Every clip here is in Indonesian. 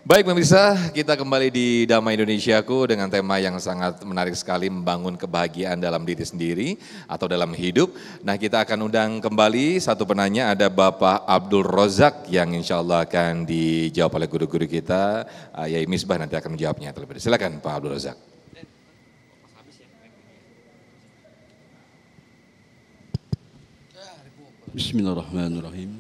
Baik pemirsa, kita kembali di Damai Indonesiaku dengan tema yang sangat menarik sekali, membangun kebahagiaan dalam diri sendiri atau dalam hidup. Nah, kita akan undang kembali satu penanya, ada Bapak Abdul Rozak yang insya Allah akan dijawab oleh guru-guru kita. Yai Misbah nanti akan menjawabnya terlebih dahulu. Silakan Pak Abdul Rozak. Bismillahirrahmanirrahim.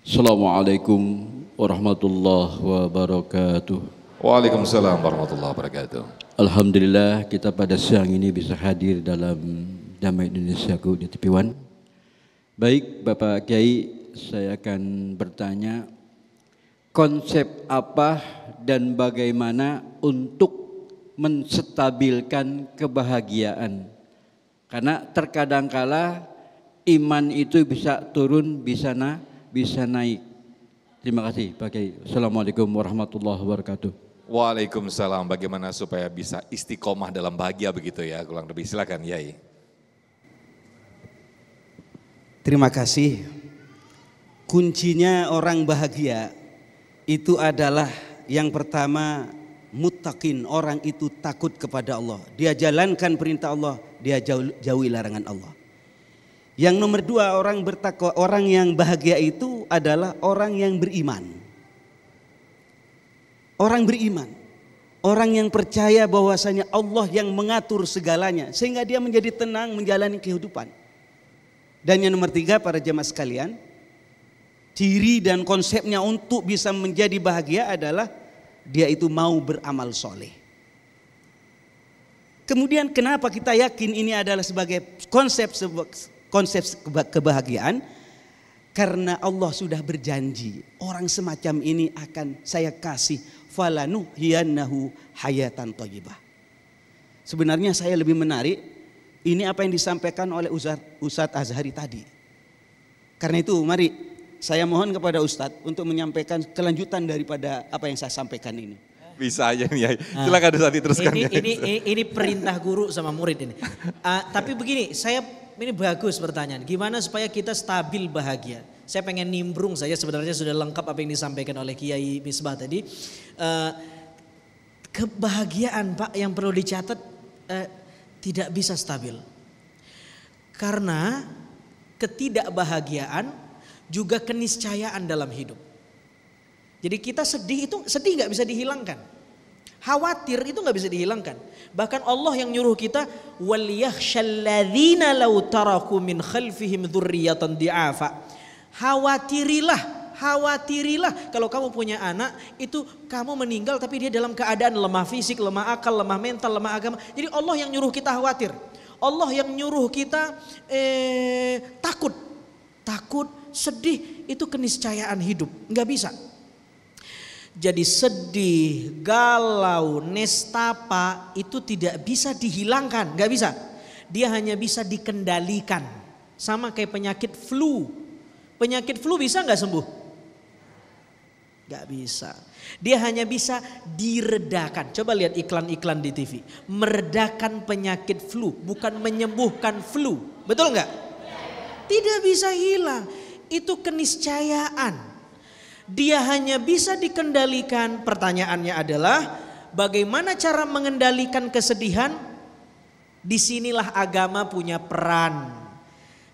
Assalamualaikum warahmatullahi wabarakatuh. Waalaikumsalam warahmatullahi wabarakatuh. Alhamdulillah kita pada siang ini bisa hadir dalam Damai Indonesiaku di TV One. Baik Bapak Kiai, saya akan bertanya konsep apa dan bagaimana untuk menstabilkan kebahagiaan. Karena terkadang kala iman itu bisa turun, bisa naik. Terima kasih Pak Kiai. Assalamualaikum warahmatullahi wabarakatuh. Waalaikumsalam. Bagaimana supaya bisa istiqomah dalam bahagia begitu ya, kurang lebih. Silakan Yai. Terima kasih. Kuncinya orang bahagia itu adalah yang pertama muttaqin, orang itu takut kepada Allah. Dia jalankan perintah Allah, dia jauhi larangan Allah. Yang nomor dua, orang bertakwa, orang yang bahagia itu adalah orang yang beriman. Orang beriman, orang yang percaya bahwasanya Allah yang mengatur segalanya sehingga dia menjadi tenang menjalani kehidupan. Dan yang nomor tiga, para jemaah sekalian, ciri dan konsepnya untuk bisa menjadi bahagia adalah dia itu mau beramal soleh. Kemudian kenapa kita yakin ini adalah sebagai konsep kebahagiaan? Karena Allah sudah berjanji orang semacam ini akan saya kasih falanuhyiyannahu hayatan thayyibah. Sebenarnya saya lebih menarik ini apa yang disampaikan oleh Ustadz Azhari tadi. Karena itu mari saya mohon kepada Ustadz untuk menyampaikan kelanjutan daripada apa yang saya sampaikan ini. Bisa aja nih Yai. Silakan Ustadz diteruskan. Ini perintah guru sama murid ini. Tapi begini, ini bagus pertanyaan. Gimana supaya kita stabil bahagia? Saya pengen nimbrung saja, sebenarnya sudah lengkap apa yang disampaikan oleh Kiai Misbah tadi. Kebahagiaan Pak yang perlu dicatat tidak bisa stabil. Karena ketidakbahagiaan juga keniscayaan dalam hidup. Jadi kita sedih nggak bisa dihilangkan. Khawatir itu nggak bisa dihilangkan. Bahkan Allah yang nyuruh kita wal yakhshalladzina law taraku min khalfihim dzurriyyatan di'afa. Khawatirilah kalau kamu punya anak itu kamu meninggal tapi dia dalam keadaan lemah fisik, lemah akal, lemah mental, lemah agama. Jadi Allah yang nyuruh kita khawatir. Allah yang nyuruh kita takut, sedih, itu keniscayaan hidup, nggak bisa. Jadi sedih, galau, nestapa itu tidak bisa dihilangkan, nggak bisa. Dia hanya bisa dikendalikan. Sama kayak penyakit flu. Penyakit flu bisa nggak sembuh? Nggak bisa. Dia hanya bisa diredakan. Coba lihat iklan-iklan di TV. Meredakan penyakit flu, bukan menyembuhkan flu. Betul nggak? Tidak bisa hilang. Itu keniscayaan. Dia hanya bisa dikendalikan. Pertanyaannya adalah bagaimana cara mengendalikan kesedihan? Disinilah agama punya peran.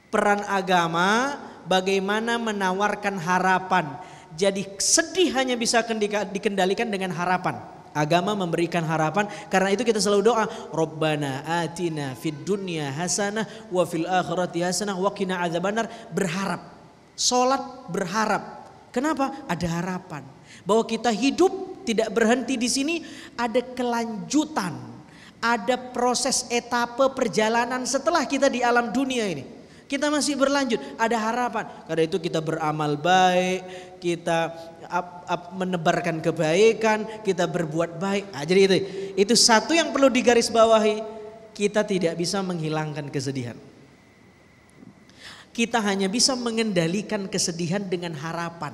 Peran agama bagaimana menawarkan harapan. Jadi sedih hanya bisa dikendalikan dengan harapan. Agama memberikan harapan. Karena itu kita selalu doa, Rabbana atina fid dunya hasanah wa fil akhirati hasanah wa qina adzabannar. Berharap. Salat berharap. Kenapa? Ada harapan bahwa kita hidup tidak berhenti di sini, ada kelanjutan, ada proses etape perjalanan setelah kita di alam dunia ini. Kita masih berlanjut, ada harapan. Karena itu kita beramal baik, kita menebarkan kebaikan, kita berbuat baik. Nah, jadi itu satu yang perlu digarisbawahi. Kita tidak bisa menghilangkan kesedihan. Kita hanya bisa mengendalikan kesedihan dengan harapan.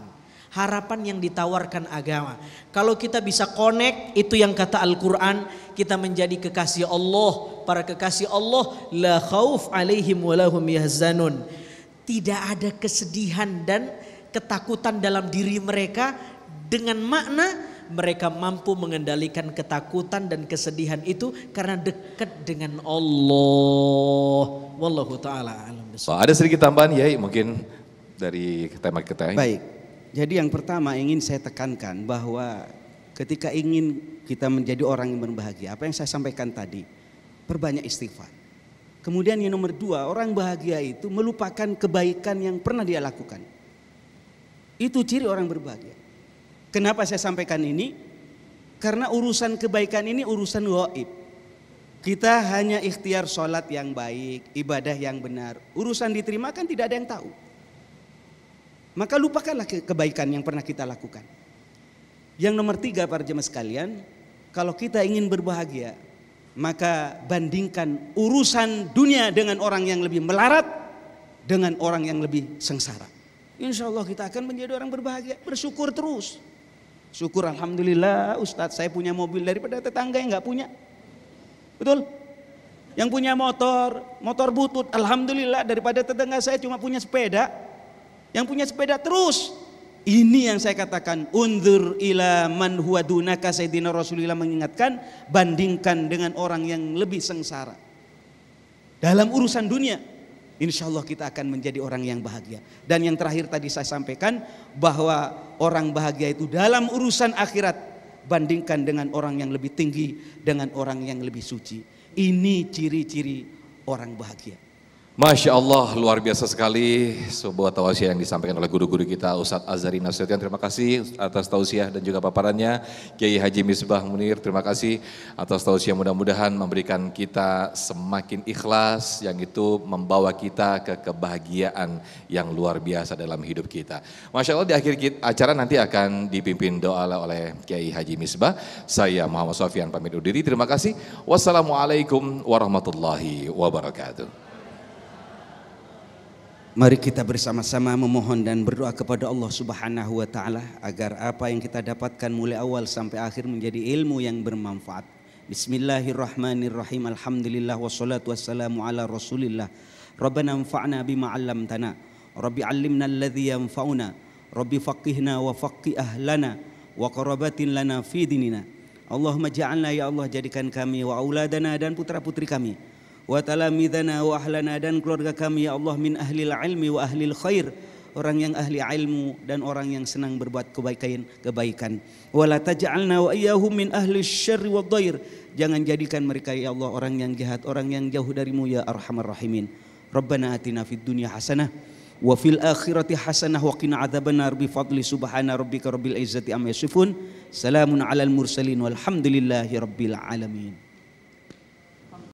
Harapan yang ditawarkan agama. Kalau kita bisa connect, itu yang kata Al-Quran, kita menjadi kekasih Allah. Para kekasih Allah, la khauf alaihim walahum yahzanun. Tidak ada kesedihan dan ketakutan dalam diri mereka dengan makna mereka mampu mengendalikan ketakutan dan kesedihan itu karena dekat dengan Allah. Wallahu taala alam So, bissawab. ada sedikit tambahan ya mungkin dari tema kita. Baik, jadi yang pertama ingin saya tekankan bahwa ketika ingin kita menjadi orang yang berbahagia, apa yang saya sampaikan tadi, perbanyak istighfar. Kemudian yang nomor dua, orang bahagia itu melupakan kebaikan yang pernah dia lakukan. Itu ciri orang berbahagia. Kenapa saya sampaikan ini? Karena urusan kebaikan ini urusan gaib. Kita hanya ikhtiar sholat yang baik, ibadah yang benar. Urusan diterima kan tidak ada yang tahu. Maka lupakanlah kebaikan yang pernah kita lakukan. Yang nomor tiga para jemaah sekalian, kalau kita ingin berbahagia, maka bandingkan urusan dunia dengan orang yang lebih melarat dengan orang yang lebih sengsara. Insya Allah kita akan menjadi orang berbahagia. Bersyukur terus. Syukur alhamdulillah Ustadz saya punya mobil daripada tetangga yang gak punya. Betul? Yang punya motor butut alhamdulillah daripada tetangga saya cuma punya sepeda. Yang punya sepeda terus. Ini yang saya katakan, unzur ila man huwa dunaka. Sayyidina Rasulullah mengingatkan, bandingkan dengan orang yang lebih sengsara. Dalam urusan dunia, insya Allah kita akan menjadi orang yang bahagia. Dan yang terakhir tadi saya sampaikan, bahwa orang bahagia itu dalam urusan akhirat, bandingkan dengan orang yang lebih tinggi, dengan orang yang lebih suci. Ini ciri-ciri orang bahagia. Masya Allah, luar biasa sekali sebuah tausiah yang disampaikan oleh guru-guru kita Ustadz Azhari Nasution. Terima kasih atas tausiah dan juga paparannya. Kiai Haji Misbah Munir, terima kasih atas tausiah, mudah-mudahan memberikan kita semakin ikhlas, yang itu membawa kita ke kebahagiaan yang luar biasa dalam hidup kita. Masya Allah, di akhir acara nanti akan dipimpin doa oleh Kiai Haji Misbah. Saya Muhammad Sofyan pamit undur diri. Terima kasih. Wassalamualaikum warahmatullahi wabarakatuh. Mari kita bersama-sama memohon dan berdoa kepada Allah Subhanahu wa taala agar apa yang kita dapatkan mulai awal sampai akhir menjadi ilmu yang bermanfaat. Bismillahirrahmanirrahim. Alhamdulillah wassalatu wassalamu ala Rasulillah. Rabbana anfa'na bima 'allamtana. Rabbi 'allimna alladhi yanfa'una. Rabbi faqihna wa faqih ahlana wa qarabatin lana fi dinina. Allahumma ja'alna ya Allah, jadikan kami wa auladana dan putra-putri kami, wa talamidana wa ahlana dan keluarga kami ya Allah, min ahlil ilmi wa ahlil khair, orang yang ahli ilmu dan orang yang senang berbuat kebaikan. Wa la taj'alna wa iyyahum min ahli syarri wad dhair, jangan jadikan mereka ya Allah orang yang jahat, orang yang jauh darimu ya arhamar rahimin. Rabbana atina fid dunya hasanah wa fil akhirati hasanah wa qina adzabannar bi fadli subhana rabbika rabbil izzati amma yasifun. Salamun alal mursalin walhamdulillahi rabbil alamin.